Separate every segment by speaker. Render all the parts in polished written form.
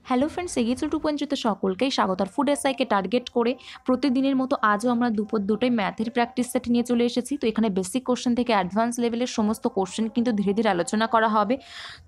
Speaker 1: Hello friends, এগিয়েছিল 2.0 সকলকেই স্বাগত। আর food এসআইকে target করে প্রতিদিনের মতো আজও আমরা দুপুর দুটোই ম্যাথের প্র্যাকটিস সেট নিয়ে চলে এসেছি। তো এখানে বেসিক কোশ্চেন থেকে অ্যাডভান্স লেভেলের সমস্ত কোশ্চেন কিন্তু ধীরে ধীরে আলোচনা করা হবে।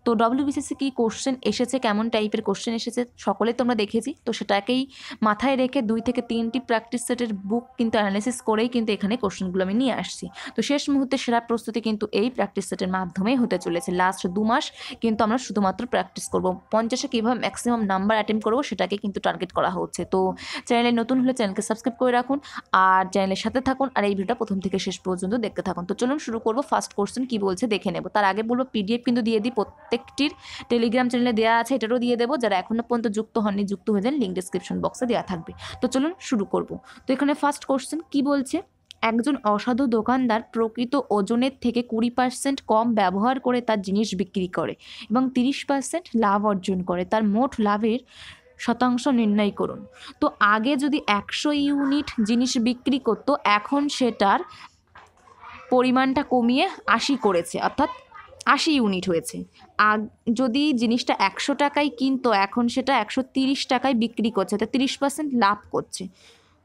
Speaker 1: তো ডব্লিউবিসিএসসি কী কোশ্চেন এসেছে, কেমন টাইপের কোশ্চেন এসেছে সকলে তোমরা দেখেছি। তো সেটাকেই মাথায় রেখে 2 থেকে 3টি প্র্যাকটিস সেটের বুক কিন্তু অ্যানালিসিস করেই কিন্তু এখানে কোশ্চেনগুলো আমি নিয়ে আসছি। তো শেষ মুহূর্তে সেরা প্রস্তুতি কিন্তু এই প্র্যাকটিস সেটের মাধ্যমেই হতে চলেছে। লাস্ট 2 মাস কিন্তু আমরা শুধুমাত্র প্র্যাকটিস করবো। 50-এ কীভাবে ম্যাক্সিমাম নাম্বার অ্যাটেম্প করবো সেটাকে কিন্তু টার্গেট করা হচ্ছে। তো চ্যানেলে নতুন হলে চ্যানেলকে সাবস্ক্রাইব করে রাখুন আর চ্যানেলের সাথে থাকুন আর এই ভিডিওটা প্রথম থেকে শেষ পর্যন্ত দেখতে থাকুন। তো চলুন শুরু করবো। ফার্স্ট কোশ্চেন কী বলছে দেখে নেব। তার আগে বলবো পিডিএফ কিন্তু দিয়ে দিই, প্রত্যেকটির টেলিগ্রাম চ্যানেলে দেওয়া আছে, এটারও দিয়ে দেবো। যারা এখনও পর্যন্ত যুক্ত হননি যুক্ত হয়ে যান, লিঙ্ক ডিসক্রিপশন বক্সে দেওয়া থাকবে। তো চলুন শুরু করব। তো এখানে ফার্স্ট কোশ্চেন কী বলছে, একজন অসাধু দোকানদার প্রকৃত ওজনের থেকে 20% কম ব্যবহার করে তার জিনিস বিক্রি করে এবং 30% লাভ অর্জন করে। তার মোট লাভের শতাংশ নির্ণয় করুন। তো আগে যদি 100 ইউনিট জিনিস বিক্রি করতো, এখন সেটার পরিমাণটা কমিয়ে 80 করেছে, অর্থাৎ 80 ইউনিট হয়েছে। আর যদি জিনিসটা 100 টাকায় কিনতো, এখন সেটা 130 টাকায় বিক্রি করছে, অর্থাৎ 30% লাভ করছে।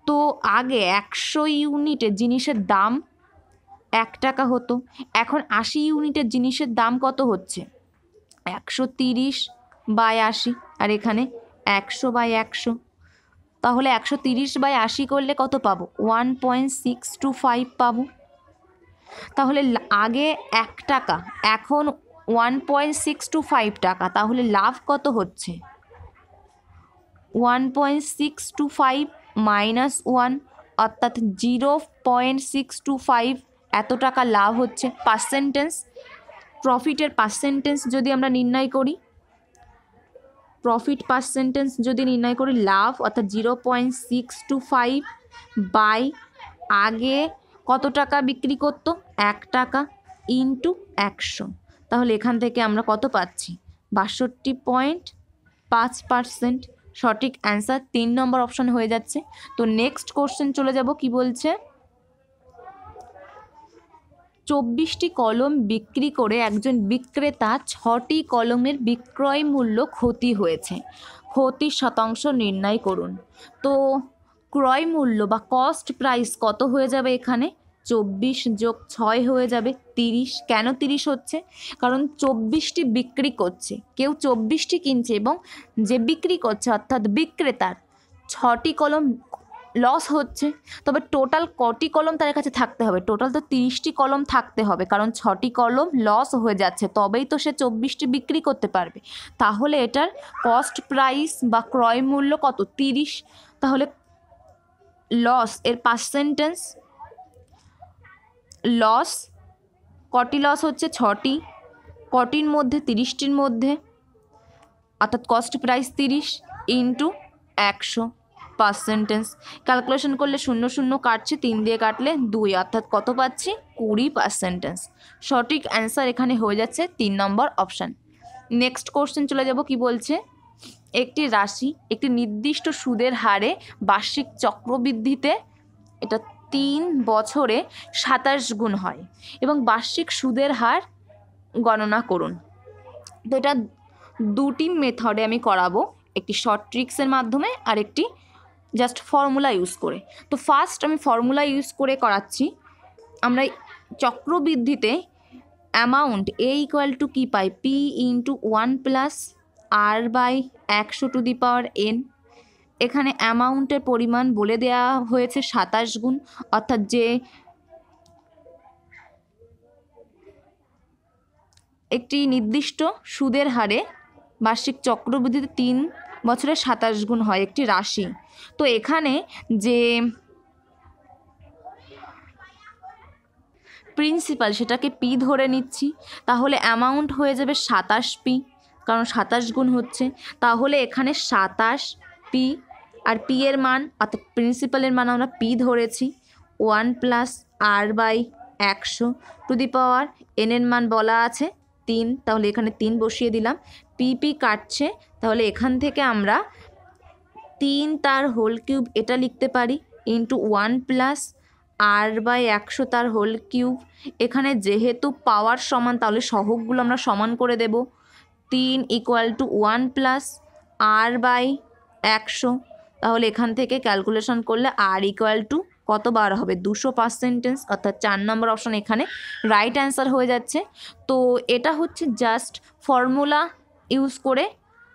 Speaker 1: তো আগে 100 ইউনিটের জিনিসের দাম 1 টাকা হতো, এখন 80 ইউনিটের জিনিসের দাম কত হচ্ছে? 130/80, আর এখানে 100/100। তাহলে 130/80 করলে কত পাবো? 1.625 পাবো। তাহলে আগে 1 টাকা, এখন 1.625 টাকা। তাহলে লাভ কত হচ্ছে? 1.625 মাইনাস 1, অর্থাৎ 0.625 এত টাকা লাভ হচ্ছে। পার্সেন্টেজ, প্রফিটের পার্সেন্টেজ যদি আমরা নির্ণয় করি, প্রফিট পার্সেন্টেজ যদি নির্ণয় করি, লাভ অর্থাৎ 0.625 বাই আগে কত টাকা বিক্রি করতো? 1 টাকা ইন্টু 100। তাহলে এখান থেকে আমরা কত পাচ্ছি? 62.5%। সঠিক অ্যান্সার 3 নম্বর অপশন হয়ে যাচ্ছে। তো নেক্সট কোশ্চেন চলে যাব। কি বলছে, 24টি কলম বিক্রি করে একজন বিক্রেতা 6টি কলমের বিক্রয় মূল্য ক্ষতি হয়েছে, ক্ষতির শতাংশ নির্ণয় করুন। তো ক্রয় মূল্য বা কস্ট প্রাইস কত হয়ে যাবে? এখানে 24 যোগ 6 হয়ে যাবে 30। কেন 30 হচ্ছে? কারণ 24টি বিক্রি করছে, কেউ 24টি কিনছে এবং যে বিক্রি করছে অর্থাৎ বিক্রেতার 6টি কলম লস হচ্ছে। তবে টোটাল কটি কলম তার কাছে থাকতে হবে? টোটাল তো 30টি কলম থাকতে হবে, কারণ 6টি কলম লস হয়ে যাচ্ছে, তবেই তো সে 24টি বিক্রি করতে পারবে। তাহলে এটার কস্ট প্রাইস বা ক্রয় মূল্য কত? 30। তাহলে লস এর পার্সেন্টেজ, লস কটি লস হচ্ছে? 6টি। কটির মধ্যে? 30টির মধ্যে, অর্থাৎ cost price 30 into 100 percentage. Calculation করলে 0 0 কাটছে, 3 দিয়ে কাটলে 2, অর্থাৎ কত পাচ্ছি? 20%। সঠিক অ্যান্সার এখানে হয়ে যাচ্ছে 3 নম্বর অপশান। নেক্সট কোশ্চেন চলে যাব। কি বলছে, একটি রাশি একটি নির্দিষ্ট সুদের হারে বার্ষিক চক্রবৃদ্ধিতে, এটা 3 বছরে 27 গুণ হয় এবং বার্ষিক সুদের হার গণনা করুন। তো এটা 2টি মেথডে আমি করাবো, একটি শর্ট ট্রিক্সের মাধ্যমে আর একটি জাস্ট ফর্মুলা ইউজ করে। তো ফার্স্ট আমি ফর্মুলা ইউজ করে করাচ্ছি। আমরা চক্রবৃদ্ধিতে অ্যামাউন্ট এ ইকুয়াল টু কী পাই? P into 1 plus R by 100⁴n। এখানে অ্যামাউন্টের পরিমাণ বলে দেওয়া হয়েছে 27 গুণ, অর্থাৎ যে একটি নির্দিষ্ট সুদের হারে বার্ষিক চক্রবৃদ্ধিতে 3 বছরে 27 গুণ হয় একটি রাশি। তো এখানে যে প্রিন্সিপাল সেটাকে পি ধরে নিচ্ছি, তাহলে অ্যামাউন্ট হয়ে যাবে 27p, কারণ 27 গুণ হচ্ছে। তাহলে এখানে 27p আর পি এর মান অর্থাৎ প্রিন্সিপালের মান আমরা পি ধরেছি, 1 প্লাস আর বাই 100⁴ n এর মান বলা আছে 3, তাহলে এখানে 3 বসিয়ে দিলাম। পি কাটছে, তাহলে এখান থেকে আমরা 3 তার হোল কিউব এটা লিখতে পারি ইন্টু 1 প্লাস আর বাই 100 তার হোল কিউব। এখানে যেহেতু পাওয়ার সমান, তাহলে সহগগুলো আমরা সমান করে দেব। 3 = 1 প্লাস r/100, তাহলে এখান থেকে ক্যালকুলেশন করলে r ইকুয়াল টু কত বার হবে 200%, অর্থাৎ 4 নম্বর অপশন এখানে রাইট অ্যান্সার হয়ে যাচ্ছে। তো এটা হচ্ছে জাস্ট ফর্মুলা ইউজ করে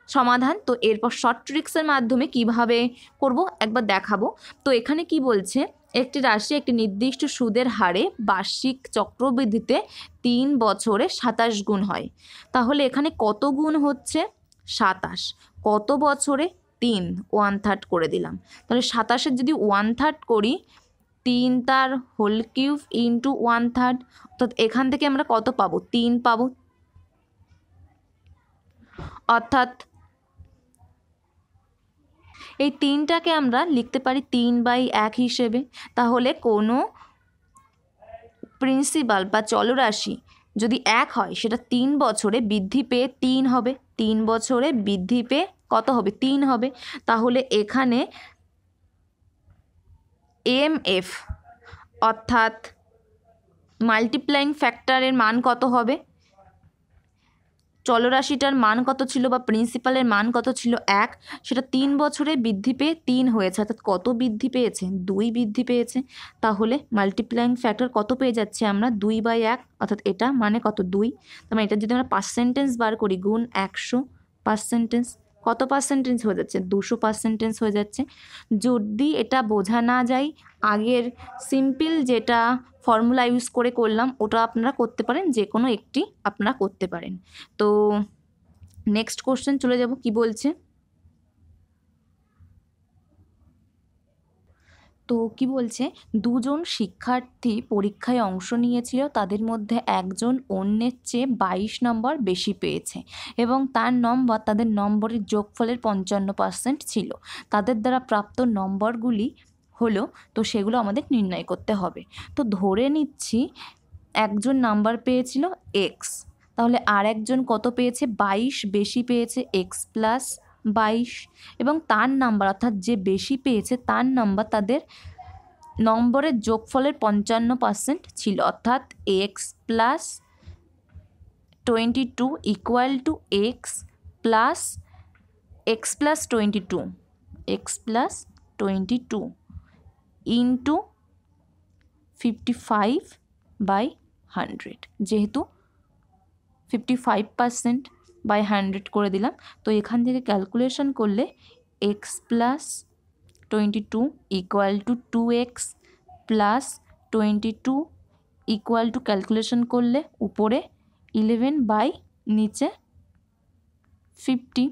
Speaker 1: সমাধান। তো এরপর শর্ট ট্রিক্সের মাধ্যমে কিভাবে করব একবার দেখাবো। তো এখানে কি বলছে, একটি রাশি একটি নির্দিষ্ট সুদের হারে বার্ষিক চক্রবৃদ্ধিতে 3 বছরে 27 গুণ হয়। তাহলে এখানে কত গুণ হচ্ছে 27, কত বছরে 3, 1/3 করে দিলাম। তাহলে 27-এর যদি 1/3 করি, 3 তার হোল কিউব ইন্টু 1/3, অর্থাৎ এখান থেকে আমরা কত পাবো 3 পাবো। অর্থাৎ এই 3টাকে আমরা লিখতে পারি 3/1 হিসেবে। তাহলে কোনো প্রিন্সিপাল বা চলরাশি যদি 1 হয় সেটা 3 বছরে বৃদ্ধি পেয়ে 3 হবে, 3 বছরে বৃদ্ধি পেয়ে কত হবে 3 হবে। তাহলে এখানে এমএফ অর্থাৎ মাল্টিপ্লাইং ফ্যাক্টরের মান কত হবে, চলরাশিটার মান কত ছিল বা প্রিন্সিপালের মান কত ছিল 1, সেটা 3 বছরে বৃদ্ধি পেয়ে 3 হয়েছে, অর্থাৎ কত বৃদ্ধি পেয়েছে 2 বৃদ্ধি পেয়েছে। তাহলে মাল্টিপ্লাইং ফ্যাক্টর কত পেয়ে যাচ্ছে আমরা 2/1, অর্থাৎ এটা মানে কত 2। তার মানে এটা যদি আমরা পার্সেন্টেজ বার করি গুণ 100%, কত পার্সেন্টেজ হয়ে যাচ্ছে 200% হয়ে যাচ্ছে। যদি এটা বোঝা না যায়, আগের সিম্পল যেটা ফর্মুলা ইউজ করে করলাম ওটা আপনারা করতে পারেন, যে কোনো একটি আপনারা করতে পারেন। তো নেক্সট কোশ্চেন চলে যাব, কি বলছে। তো কি বলছে, দুজন শিক্ষার্থী পরীক্ষায় অংশ নিয়েছিল, তাদের মধ্যে একজন অন্যের চেয়ে 22 নম্বর বেশি পেয়েছে এবং তাদের নম্বরের যোগফলের 55% ছিল। তাদের দ্বারা প্রাপ্ত নম্বরগুলি হলো, তো সেগুলো আমাদের নির্ণয় করতে হবে। তো ধরে নিচ্ছি একজন নাম্বার পেয়েছিল এক্স, তাহলে আর একজন কত পেয়েছে 22 বেশি পেয়েছে, x+22, এবং তার নাম্বার অর্থাৎ যে বেশি পেয়েছে তার নাম্বার তাদের নম্বরের যোগফলের 55% ছিল, অর্থাৎ x+22 equal to x+22 into 55/100, যেহেতু 55%/100 করে দিলাম। তো এখান থেকে ক্যালকুলেশন করলে x+22 equal to 2x + 22 equal to calculation করলে উপরে 11 বাই নিচে 50,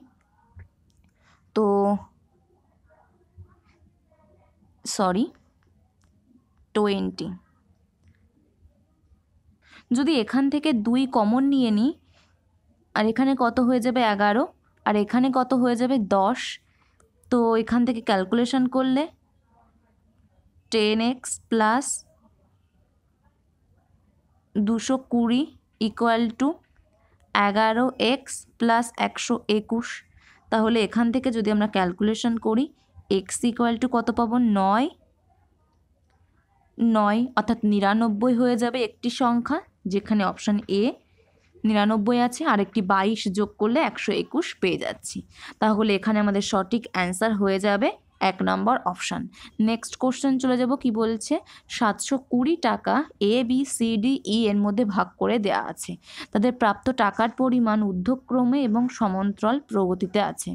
Speaker 1: তো 20। যদি এখান থেকে 2 কমন নিয়ে নিই, আর এখানে কত হয়ে যাবে 11, আর এখানে কত হয়ে যাবে 10, তো এখান থেকে ক্যালকুলেশন করলে 10x + 220 ইকুয়াল টু 11x + 121। তাহলে এখান থেকে যদি আমরা ক্যালকুলেশন করি x ইকুয়াল টু কত পাবো 9, অর্থাৎ 99 হয়ে যাবে একটি সংখ্যা, যেখানে অপশান এ 99 আছে, আর একটি 22 যোগ করলে 121 পেয়ে যাচ্ছি। তাহলে এখানে আমাদের সঠিক অ্যান্সার হয়ে যাবে 1 নম্বর অপশান। নেক্সট কোশ্চেন চলে যাব, কি বলছে 720 টাকা ABCDE এর মধ্যে ভাগ করে দেয়া আছে, তাদের প্রাপ্ত টাকার পরিমাণ ঊর্ধ্বক্রমে এবং সমান্তরাল প্রগতিতে আছে।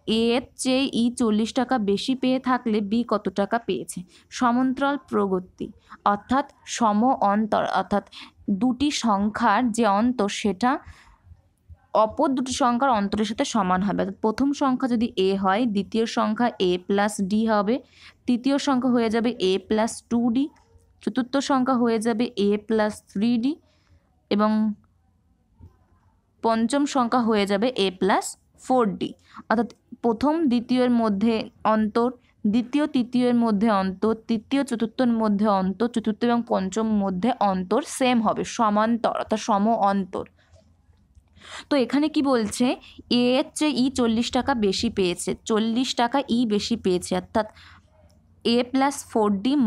Speaker 1: এ এর চেয়ে ই 40 টাকা বেশি পেয়ে থাকলে বি কত টাকা পেয়েছে। সমান্তরাল প্রগতি অর্থাৎ সম অন্তর, অর্থাৎ দুটি সংখ্যার যে অন্তর সেটা অপর দুটি সংখ্যার অন্তরের সাথে সমান হবে। অর্থাৎ প্রথম সংখ্যা যদি এ হয়, দ্বিতীয় সংখ্যা a+d হবে, তৃতীয় সংখ্যা হয়ে যাবে a+2d, চতুর্থ সংখ্যা হয়ে যাবে a+3d, এবং পঞ্চম সংখ্যা হয়ে যাবে a+4d। অর্থাৎ প্রথম দ্বিতীয়ের মধ্যে অন্তর, দ্বিতীয় তৃতীয়ের মধ্যে অন্তর, তৃতীয় চতুর্থের মধ্যে অন্তর, চতুর্থ এবং পঞ্চম মধ্যে অন্তর সেম হবে, সমান্তর অর্থাৎ সম অন্তর। তো এখানে কি বলছে, এ এর চেয়ে ই 40 টাকা বেশি পেয়েছে, 40 টাকা ই বেশি পেয়েছে, অর্থাৎ a+4d -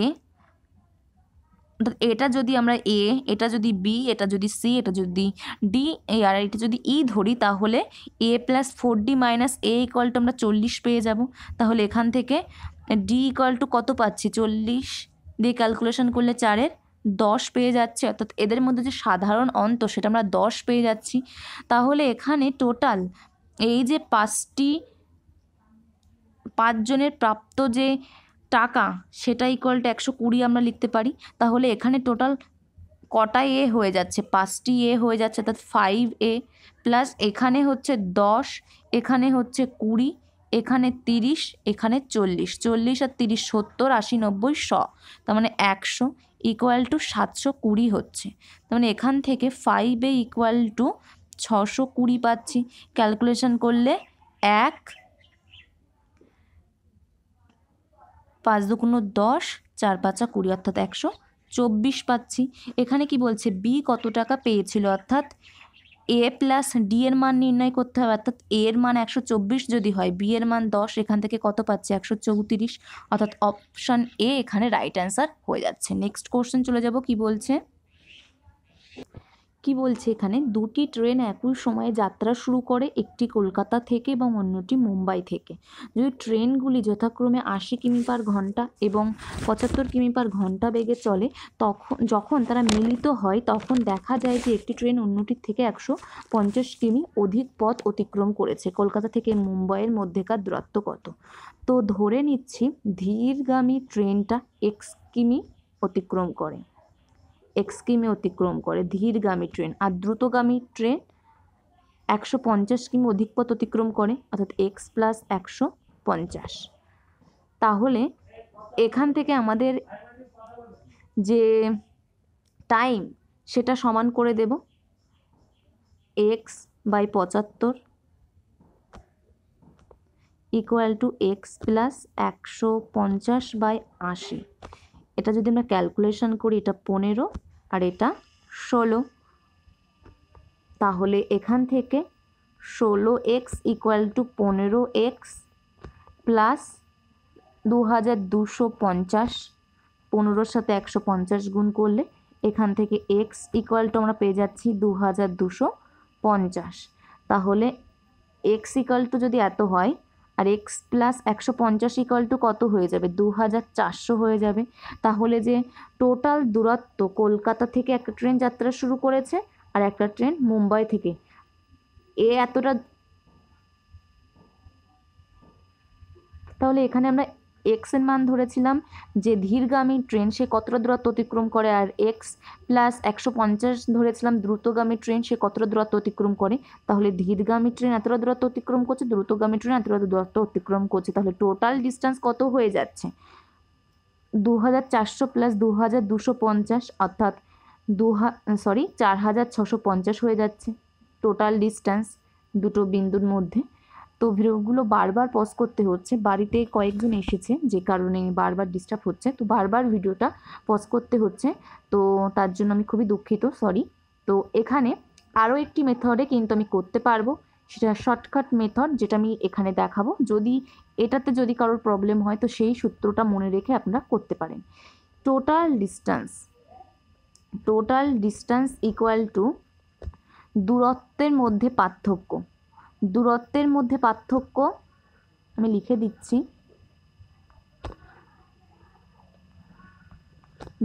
Speaker 1: a অর্থাৎ এটা যদি আমরা এ, এটা যদি বি, এটা যদি সি, এটা যদি ডি, আর এটা যদি ই ধরি, তাহলে A plus 4D minus A equal to আমরা 40 পেয়ে যাব। তাহলে এখান থেকে ডি ইকুয়াল টু কত পাচ্ছি, 40 দিয়ে ক্যালকুলেশন করলে 4-এর 10 পেয়ে যাচ্ছে। অর্থাৎ এদের মধ্যে যে সাধারণ অন্তর সেটা আমরা 10 পেয়ে যাচ্ছি। তাহলে এখানে টোটাল এই যে 5 জনের প্রাপ্ত যে টাকা সেটা ইকুয়াল টু 120 আমরা লিখতে পারি। তাহলে এখানে টোটাল কটা এ হয়ে যাচ্ছে, 5টি এ হয়ে যাচ্ছে, অর্থাৎ 5A প্লাস এখানে হচ্ছে 10, এখানে হচ্ছে 20, এখানে 30, এখানে 40, 40 আর 30 70 80 90 100, তার মানে 100 ইকুয়াল টু 720 হচ্ছে। তার মানে এখান থেকে 5A ইকুয়াল টু 620 পাচ্ছি। ক্যালকুলেশন করলে 1 5 দুগুণ 10, 4 5 20, অর্থাৎ 124 পাচ্ছি। এখানে কি বলছে, বি কত টাকা পেয়েছিল, অর্থাৎ এ প্লাস ডি এর মান নির্ণয় করতে হবে। অর্থাৎ এ এর মান 124 যদি হয়, বি এর মান 10, এখান থেকে কত পাচ্ছি 134, অর্থাৎ অপশান এ এখানে রাইট অ্যান্সার হয়ে যাচ্ছে। নেক্সট কোশ্চেন চলে যাব। কি বলছে এখানে, দুটি ট্রেন একই সময়ে যাত্রা শুরু করে, একটি কলকাতা থেকে এবং অন্যটি মুম্বাই থেকে। যদি ট্রেনগুলি যথাক্রমে 80 কিমি পার ঘন্টা এবং 75 কিমি পার ঘন্টা বেগে চলে, যখন তারা মিলিত হয় তখন দেখা যায় যে একটি ট্রেন অন্যটির থেকে 150 কিমি অধিক পথ অতিক্রম করেছে। কলকাতা থেকে মুম্বাইয়ের মধ্যেকার দূরত্ব কত? তো ধরে নিচ্ছি ধীরগামী ট্রেনটা এক্স কিমি অতিক্রম করে, ধীরগামী ট্রেন, আর দ্রুতগামী ট্রেন 150 কিমি অধিক পথ অতিক্রম করে, অর্থাৎ এক্স প্লাস 150। তাহলে এখান থেকে আমাদের যে টাইম সেটা সমান করে দেব x/75 equal to x plus 150/80। এটা যদি আমরা ক্যালকুলেশন করি, এটা 15 আর এটা 16, তাহলে এখান থেকে 16x equal to 15x plus 2250, 15-র সাথে 150 গুণ করলে এখান থেকে x ইকুয়াল টু আমরা পেয়ে যাচ্ছি 2250। তাহলে x ইকুয়াল টু যদি এত হয় আর x প্লাস 150 ইকুয়াল টু কত হয়ে যাবে, 2400 হয়ে যাবে। তাহলে যে টোটাল দূরত্ব, কলকাতা থেকে একটা ট্রেন যাত্রা শুরু করেছে আর একটা ট্রেন মুম্বাই থেকে, এতটা, তাহলে এখানে আমরা এক্স এর মান ধরেছিলাম যে ধীরগামী ট্রেন সে কতটা দূরত্ব অতিক্রম করে, আর এক্স প্লাস 150 ধরেছিলাম দ্রুতগামী ট্রেন সে কতটা দূরত্ব অতিক্রম করে। তাহলে ধীরগামী ট্রেন এতটা দূরত্ব অতিক্রম করছে, দ্রুতগামী ট্রেন এতটা দূরত্ব অতিক্রম করছে। তাহলে টোটাল ডিস্টেন্স কত হয়ে যাচ্ছে, 2400 প্লাস 2250, অর্থাৎ 4650 হয়ে যাচ্ছে টোটাল ডিস্টেন্স দুটো বিন্দুর মধ্যে। তো ভিডিওগুলো বারবার পজ করতে হচ্ছে, বাড়িতে কয়েকজন এসেছে যে কারণে বারবার ডিস্টার্ব হচ্ছে, তো বারবার ভিডিওটা পজ করতে হচ্ছে, তো তার জন্য আমি খুবই দুঃখিত, সরি। তো এখানে আরও একটি মেথডে কিন্তু আমি করতে পারবো, সেটা শর্টকাট মেথড, যেটা আমি এখানে দেখাবো। যদি এটাতে কারোর প্রবলেম হয় তো সেই সূত্রটা মনে রেখে আপনারা করতে পারেন। টোটাল ডিস্টেন্স ইকুয়াল টু দূরত্বের মধ্যে পার্থক্য। দূরত্বের মধ্যে পার্থক্য আমি লিখে দিচ্ছি,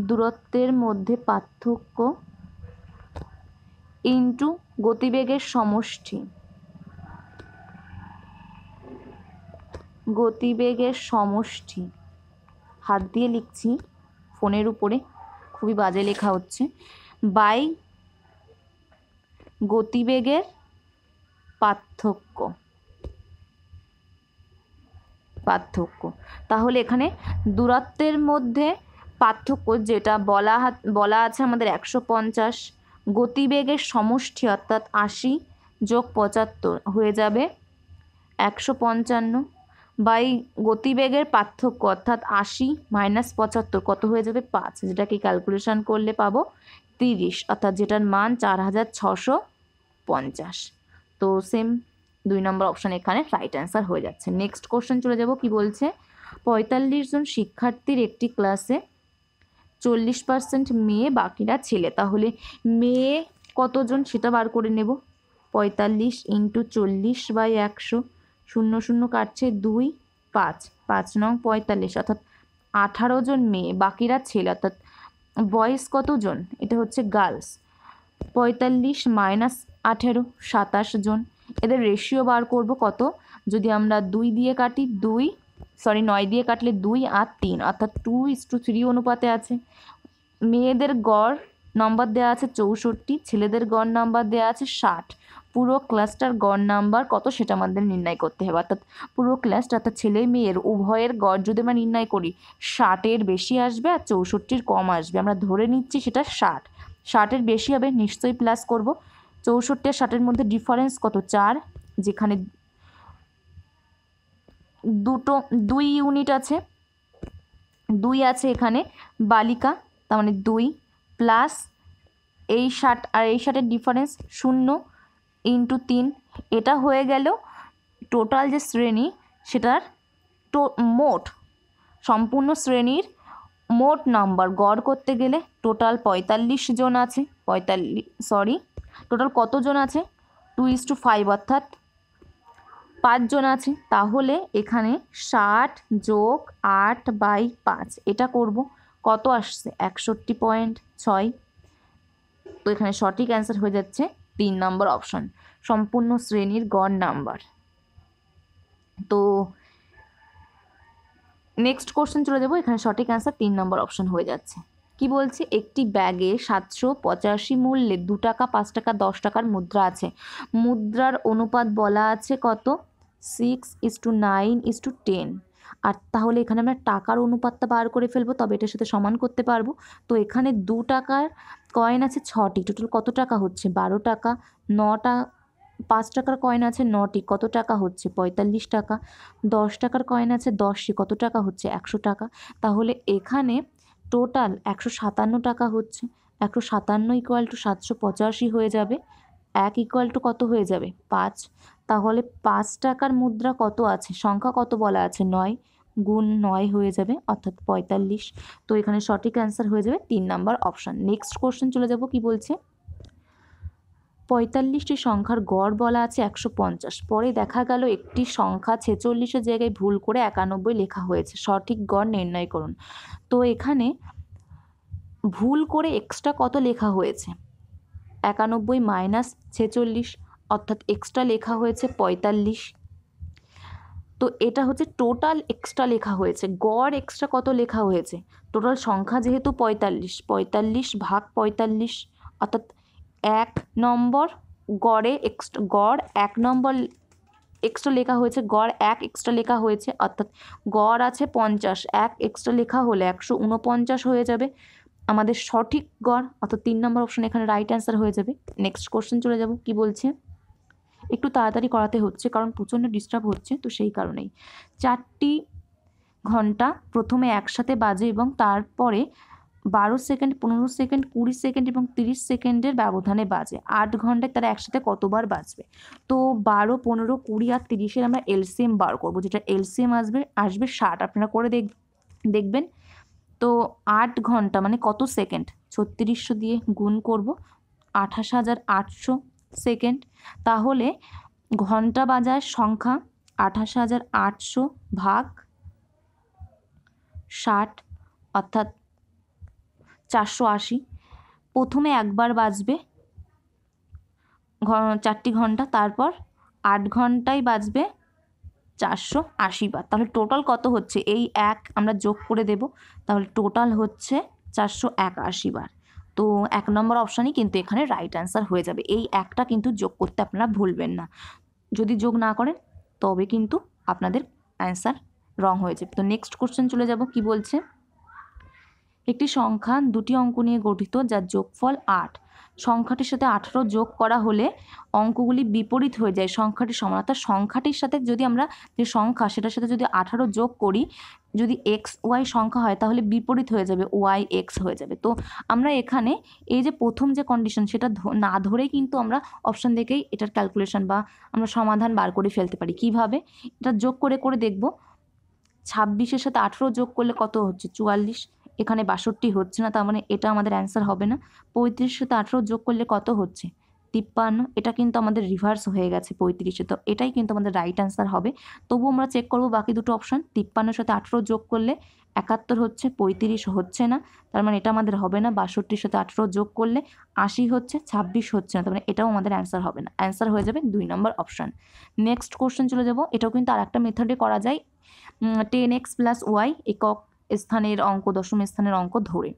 Speaker 1: দূরত্বের মধ্যে পার্থক্য ইন্টু গতিবেগের সমষ্টি। গতিবেগের সমষ্টি হাত দিয়ে লিখছি, ফোনের উপরে খুবই বাজে লেখা হচ্ছে, বাই গতিবেগের পার্থক্য। তাহলে এখানে দূরত্বের মধ্যে পার্থক্য যেটা বলা আছে আমাদের 150, গতিবেগের সমষ্টি অর্থাৎ 80 যোগ 75 হয়ে যাবে 155, বাই গতিবেগের পার্থক্য অর্থাৎ 80 মাইনাস 75 কত হয়ে যাবে 5, যেটাকে ক্যালকুলেশন করলে পাবো 30, অর্থাৎ যেটার মান 4650। তো সেম 2 নম্বর অপশান এখানে রাইট অ্যান্সার হয়ে যাচ্ছে। নেক্সট কোশ্চেন চলে যাব। কি বলছে, 45 জন শিক্ষার্থীর একটি ক্লাসে 40% মেয়ে, বাকিরা ছেলে। তাহলে মেয়ে কতজন সেটা বার করে নেব। 45 ইন্টু 40/100, 0 0 কাটছে 2, 5, 5 নং 45, অর্থাৎ 18 জন মেয়ে, বাকিরা ছেলে, অর্থাৎ বয়েজ কতজন, এটা হচ্ছে গার্লস। 45 মাইনাস 18, 27 জন। এদের রেশিও বার করব কত, যদি আমরা 2 দিয়ে কাটি 9 দিয়ে কাটলে 2 আর 3, অর্থাৎ 2:3 অনুপাতে আছে। মেয়েদের গড় নাম্বার দেওয়া আছে 64, ছেলেদের গড় নাম্বার দেওয়া আছে 60। পুরো ক্লাসটার গড় নাম্বার কত সেটা আমাদের নির্ণয় করতে হবে, অর্থাৎ পুরো ক্লাসটা অর্থাৎ ছেলে মেয়ের উভয়ের গড় যদি আমরা নির্ণয় করি 60-এর বেশি আসবে আর 64-র কম আসবে। আমরা ধরে নিচ্ছি সেটা 60, 60-এর বেশি হবে, নিশ্চয়ই প্লাস করব। 64 আর 60-এর মধ্যে ডিফারেন্স কত, 4, যেখানে 2 ইউনিট আছে, 2 আছে এখানে বালিকা, তার মানে 2 প্লাস এই 60 আর এই 60-এর ডিফারেন্স 0 ইন্টু 3, এটা হয়ে গেল টোটাল যে শ্রেণী সেটার মোট সম্পূর্ণ শ্রেণীর মোট নাম্বার গড় করতে গেলে টোটাল 45 জন আছে, টোটাল কতজন আছে 2:5, অর্থাৎ 5 জন আছে। তাহলে এখানে 60 যোগ 8/5 এটা করব, কত আসছে 61.6। তো এখানে সঠিক অ্যান্সার হয়ে যাচ্ছে 3 নম্বর অপশন, সম্পূর্ণ শ্রেণীর গড় নাম্বার। তো নেক্সট কোশ্চেন চলে যাব, এখানে সঠিক অ্যান্সার 3 নম্বর অপশন হয়ে যাচ্ছে। কি বলছে, একটি ব্যাগে 785 মূল্যে 2 টাকা, 5 টাকা, 10 টাকার মুদ্রা আছে। মুদ্রার অনুপাত বলা আছে কত, 6:9:10। আর তাহলে এখানে আমরা টাকার অনুপাতটা বার করে ফেলবো, তবে এটার সাথে সমান করতে পারবো। তো এখানে 2 টাকার কয়েন আছে 6টি, টোটাল কত টাকা হচ্ছে 12 টাকা। 9টা 5 টাকার কয়েন আছে 9টি, কত টাকা হচ্ছে 45 টাকা। 10 টাকার কয়েন আছে 10টি, কত টাকা হচ্ছে 100 টাকা। তাহলে এখানে টোটাল 157 টাকা হচ্ছে। 157 ইকুয়াল টু 785 হয়ে যাবে, 1 ইকুয়াল টু কত হয়ে যাবে 5। তাহলে 5 টাকার মুদ্রা কত আছে, সংখ্যা কত বলা আছে 9, গুণ 9 হয়ে যাবে, অর্থাৎ 45। তো এখানে সঠিক অ্যান্সার হয়ে যাবে 3 নাম্বার অপশান। নেক্সট কোশ্চেন চলে যাব, কি বলছে, 45টি সংখ্যার গড় বলা আছে 150। পরে দেখা গেল একটি সংখ্যা 46-এর জায়গায় ভুল করে 91 লেখা হয়েছে, সঠিক গড় নির্ণয় করুন। তো এখানে ভুল করে এক্সট্রা কত লেখা হয়েছে, 91 মাইনাস 46, অর্থাৎ এক্সট্রা লেখা হয়েছে 45। তো এটা হচ্ছে টোটাল এক্সট্রা লেখা হয়েছে, গড় এক্সট্রা কত লেখা হয়েছে, টোটাল সংখ্যা যেহেতু 45 ভাগ 45, অর্থাৎ 1 নম্বর গড়ে গড় 1 নম্বর এক্সট্রা লেখা হয়েছে, গড় 1 এক্সট্রা লেখা হয়েছে, অর্থাৎ গড় আছে 50, 1 এক্সট্রা লেখা হলে 149 হয়ে যাবে আমাদের সঠিক গড়, অর্থাৎ 3 নম্বর অপশন এখানে রাইট অ্যান্সার হয়ে যাবে। নেক্সট কোশ্চেন চলে যাব, কি বলছে, একটু তাড়াতাড়ি করাতে হচ্ছে কারণ প্রচণ্ড ডিস্টার্ব হচ্ছে, তো সেই কারণেই। 4টি ঘন্টা প্রথমে একসাথে বাজে এবং তারপরে 12 সেকেন্ড, 15 সেকেন্ড, 20 সেকেন্ড এবং 30 সেকেন্ডের ব্যবধানে বাজে। 8 ঘন্টায় তারা একসাথে কতবার বাজবে। তো 12, 15, 20 আর 30-এর আমরা এলসিএম বার করব, যেটা এলসিএম আসবে 60। আপনারা করে দেখবেন। তো 8 ঘন্টা মানে কত সেকেন্ড, 3600 দিয়ে গুণ করব, 28,800 সেকেন্ড। তাহলে ঘন্টা বাজার সংখ্যা 28,800 ভাগ 60, অর্থাৎ 480। প্রথমে একবার বাজবে 4টি ঘন্টা, তারপর 8 ঘন্টায় বাজবে 480 বার। তাহলে টোটাল কত হচ্ছে, এই 1 আমরা যোগ করে দেব, তাহলে টোটাল হচ্ছে 481 বার। তো 1 নম্বর অপশানই কিন্তু এখানে রাইট অ্যান্সার হয়ে যাবে। এই একটা কিন্তু যোগ করতে আপনারা ভুলবেন না, যদি যোগ না করেন তবে কিন্তু আপনাদের অ্যান্সার রং হয়ে যাবে। তো নেক্সট কোশ্চেন চলে যাব, কি বলছে, একটি সংখ্যা 2টি অঙ্ক নিয়ে গঠিত যার যোগফল 8। সংখ্যাটির সাথে 18 যোগ করা হলে অঙ্কগুলি বিপরীত হয়ে যায়, সংখ্যাটি সমান। অর্থাৎ সংখ্যাটির সাথে যদি আমরা যে সংখ্যা সেটার সাথে যদি 18 যোগ করি, যদি XY সংখ্যা হয় তাহলে বিপরীত হয়ে যাবে, YX হয়ে যাবে। তো আমরা এখানে এই যে প্রথম যে কন্ডিশন সেটা না ধরেই কিন্তু আমরা অপশান দেখেই এটার ক্যালকুলেশন বা আমরা সমাধান বার করে ফেলতে পারি। কিভাবে, এটা যোগ করে দেখব, 26-এর সাথে 18 যোগ করলে কত হচ্ছে 44, এখানে 62 হচ্ছে না, তার মানে এটা আমাদের অ্যান্সার হবে না। 35 সাথে 18 যোগ করলে কত হচ্ছে? 53। এটা কিন্তু আমাদের রিভার্স হয়ে গেছে 35-এ, তো এটাই কিন্তু আমাদের রাইট অ্যান্সার হবে। তবু আমরা চেক করব বাকি দুটো অপশান। 53 সাথে 18 যোগ করলে 71 হচ্ছে, 35 হচ্ছে না, তার মানে এটা আমাদের হবে না। 62 সাথে 18 যোগ করলে 80 হচ্ছে, 26 হচ্ছে না, তার মানে এটাও আমাদের অ্যান্সার হবে না। অ্যান্সার হয়ে যাবে 2 নম্বর অপশান। নেক্সট কোশ্চেন চলে যাব। এটাও কিন্তু আরেকটা মেথডে করা যায়, 10x + y একক স্থানের অঙ্ক, দশম স্থানের অঙ্ক ধরে।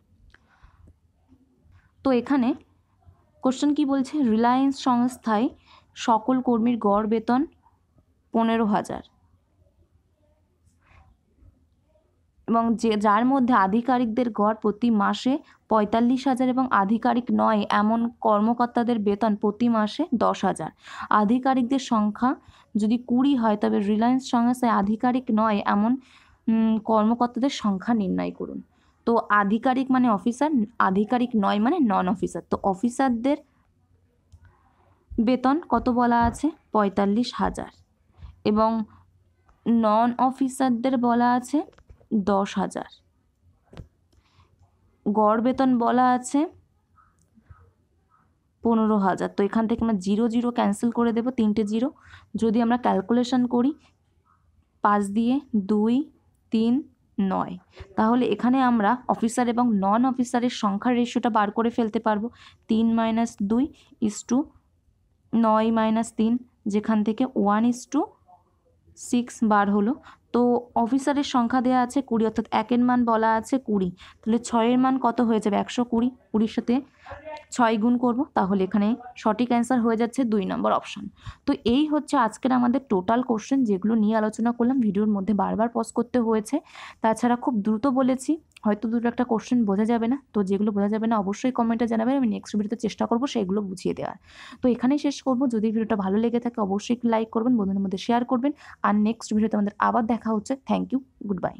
Speaker 1: তো এখানে কোশ্চেন কি বলছে? রিলায়েন্স সংস্থায় সকল কর্মীর গড় বেতন 15,000 এবং যার মধ্যে আধিকারিকদের গড় প্রতি মাসে 45,000 এবং আধিকারিক নয় এমন কর্মকর্তাদের বেতন প্রতি মাসে 10,000। আধিকারিকদের সংখ্যা যদি 20 হয় তবে রিলায়েন্স সংস্থায় আধিকারিক নয় এমন কর্মকর্তাদের সংখ্যা নির্ণয় করুন। তো আধিকারিক মানে অফিসার, আধিকারিক নয় মানে নন অফিসার। তো অফিসারদের বেতন কত বলা আছে? 45,000 এবং নন অফিসারদের বলা আছে 10,000। গড় বেতন বলা আছে 15,000। তো এখান থেকে আমরা 0 0 ক্যান্সেল করে দেবো, 3টে 0। যদি আমরা ক্যালকুলেশন করি 5 দিয়ে 2 3 9, তাহলে এখানে আমরা অফিসার এবং নন অফিসারের সংখ্যার রেশিওটা বার করে ফেলতে পারবো। 3 - 2 = 9 - 3, যেখান থেকে 1:6 বার হলো। তো অফিসারের সংখ্যা দেওয়া আছে 20, অর্থাৎ 1-এর মান বলা আছে 20, তাহলে 6-এর মান কত হয়ে যাবে? 120। 20-র সাথে 6 গুণ করব, তাহলে এখানে সঠিক অ্যান্সার হয়ে যাচ্ছে 2 নম্বর অপশান। তো এই হচ্ছে আজকের আমাদের টোটাল কোশ্চেন, যেগুলো নিয়ে আলোচনা করলাম। ভিডিওর মধ্যে বারবার পজ করতে হয়েছে, তাছাড়া খুব দ্রুত বলেছি, হয়তো দুটো একটা কোশ্চেন বোঝা যাবে না। তো যেগুলো বোঝা যাবে না অবশ্যই কমেন্টে জানাবেন, আমি নেক্সট ভিডিওতে চেষ্টা করবো সেগুলো বুঝিয়ে দেওয়ার। তো এখানেই শেষ করব। যদি ভিডিওটা ভালো লেগে থাকে অবশ্যই লাইক করবেন, বন্ধুদের মধ্যে শেয়ার করবেন। আর নেক্সট ভিডিওতে আমাদের আবার দেখা হচ্ছে। Thank you, good bye.